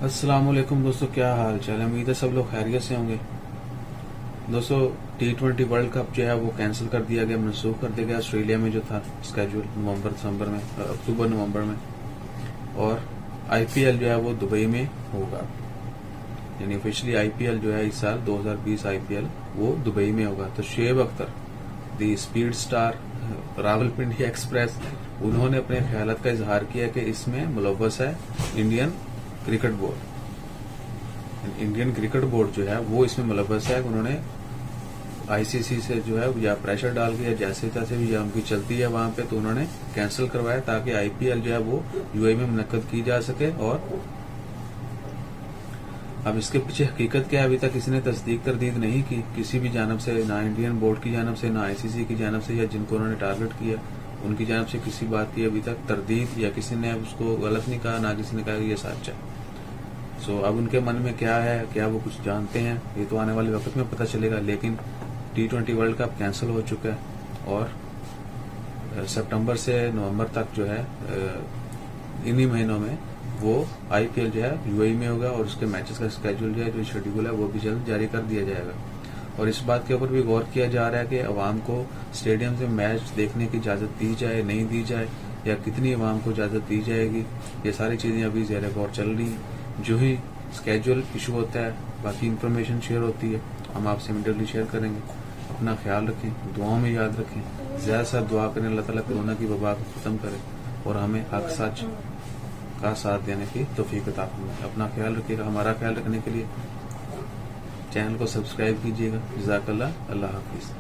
السلام علیکم دوستو، کیا حال چال ہے؟ امید ہے سب لوگ خیریت سے ہوں گے۔ دوستو T20 ورلڈ کپ جو ہے وہ کینسل کر دیا گیا، منسوخ کر دیا گیا آسٹریلیا میں جو تھا اسکیجول اکتوبر نومبر میں، اور IPL جو ہے وہ دبئی میں ہوگا، یعنی آفیشلی IPL جو ہے اس سال 2020 IPL وہ دبئی میں ہوگا۔ تو Shoaib Akhtar the speed star Rawalpindi express, انہوں نے اپنے خیالات کا اظہار کیا کہ اس میں ملوث ہے انڈین کرکٹ بورڈ جو ہے وہ اس میں ملوث ہے۔ انہوں نے ICC سے جو ہے یا پریشر ڈال کے یا جیسے تیسے بھی ان کی چلتی ہے وہاں پہ، تو انہوں نے کینسل کروایا تاکہ IPL جو ہے وہ UAE میں منعقد کی جا سکے۔ اور اب اس کے پیچھے حقیقت کیا ہے ابھی تک کسی نے تصدیق تردید نہیں کی کسی بھی جانب سے، نہ انڈین بورڈ کی جانب سے، نہ ICC کی جانب سے، یا جن کو انہوں نے ٹارگٹ کیا ان کی جانب سے کسی بات کی ابھی تک تردید، یا کسی نے اس کو غلط نہیں کہا، نہ کسی نے کہا کہ یہ سچ ہے۔ اب ان کے من میں کیا ہے، کیا وہ کچھ جانتے ہیں، یہ تو آنے والے وقت میں پتہ چلے گا۔ لیکن T20 ورلڈ کپ کینسل ہو چکا ہے، اور سپٹمبر سے نومبر تک جو ہے انہی مہینوں میں وہ IPL جو ہے UAE میں ہوگا، اور اس کے میچز کا اسکیجول جو ہے، جو شیڈیول ہے، وہ بھی جلد جاری کر دیا جائے گا۔ اور اس بات کے اوپر بھی غور کیا جا رہا ہے کہ عوام کو اسٹیڈیم سے میچ دیکھنے کی اجازت دی جائے، نہیں دی جائے، یا کتنی عوام کو اجازت دی جائے گی۔ یہ ساری چیزیں ابھی زیر غور چل رہی ہیں۔ جو ہی اسکیجول ایشو ہوتا ہے، باقی انفارمیشن شیئر ہوتی ہے، ہم آپ سے امیڈیٹلی شیئر کریں گے۔ اپنا خیال رکھیں، دعاؤں میں یاد رکھیں، زیادہ سے زیادہ دعا کریں، اللہ تعالیٰ کورونا کی وبا کو ختم کرے اور ہمیں حق سچ کا ساتھ دینے کی توفیق عطا فرمائے۔ اپنا خیال رکھیے گا۔ ہمارا خیال رکھنے کے لیے چینل کو سبسکرائب کیجیے گا۔ جزاک اللہ، اللہ حافظ۔